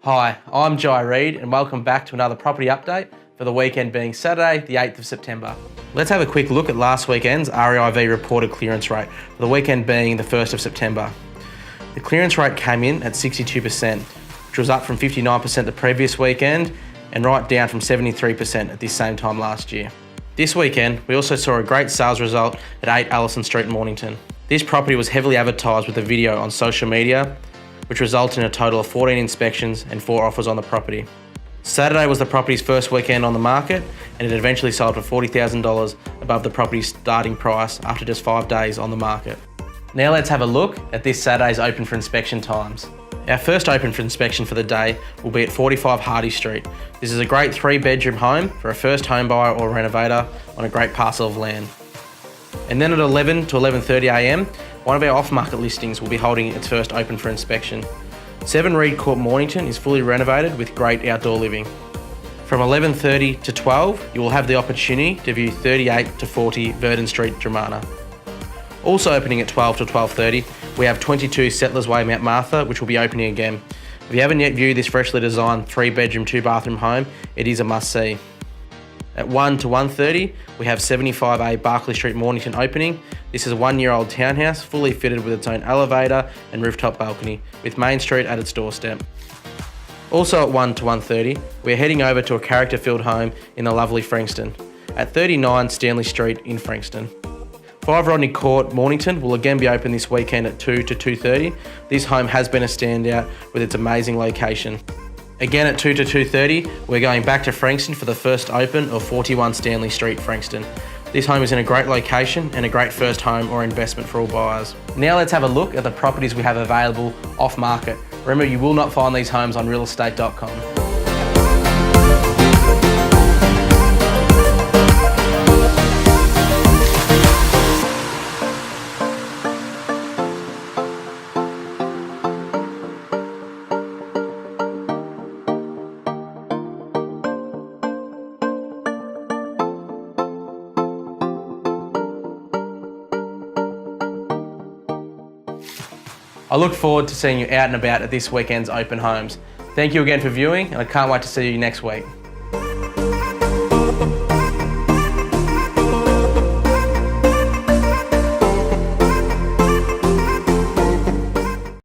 Hi, I'm Jai Reid and welcome back to another property update for the weekend being Saturday the 8th of September. Let's have a quick look at last weekend's REIV reported clearance rate for the weekend being the 1st of September. The clearance rate came in at 62%, which was up from 59% the previous weekend and right down from 73% at this same time last year. This weekend, we also saw a great sales result at 8 Allison Street, Mornington. This property was heavily advertised with a video on social media, which resulted in a total of 14 inspections and 4 offers on the property. Saturday was the property's first weekend on the market, and it eventually sold for $40,000 above the property's starting price after just 5 days on the market. Now let's have a look at this Saturday's open for inspection times. Our first open for inspection for the day will be at 45 Hardy Street. This is a great 3-bedroom home for a first home buyer or renovator on a great parcel of land. And then at 11 to 11:30am, one of our off-market listings will be holding its first open for inspection. 7 Reed Court, Mornington is fully renovated with great outdoor living. From 11:30 to 12, you will have the opportunity to view 38 to 40 Verdon Street, Dramana. Also opening at 12 to 12:30, we have 22 Settlers Way, Mount Martha, which will be opening again. If you haven't yet viewed this freshly designed 3-bedroom, 2-bathroom home, it is a must-see. At 1 to 1:30, we have 75A Barclay Street, Mornington opening. This is a 1-year-old townhouse, fully fitted with its own elevator and rooftop balcony, with Main Street at its doorstep. Also at 1 to 1:30, we're heading over to a character-filled home in the lovely Frankston, at 39 Stanley Street in Frankston. 5 Rodney Court, Mornington will again be open this weekend at 2 to 2:30. This home has been a standout with its amazing location. Again at 2 to 2:30, we're going back to Frankston for the first open of 41 Stanley Street, Frankston. This home is in a great location and a great first home or investment for all buyers. Now let's have a look at the properties we have available off market. Remember, you will not find these homes on realestate.com. I look forward to seeing you out and about at this weekend's open homes. Thank you again for viewing, and I can't wait to see you next week.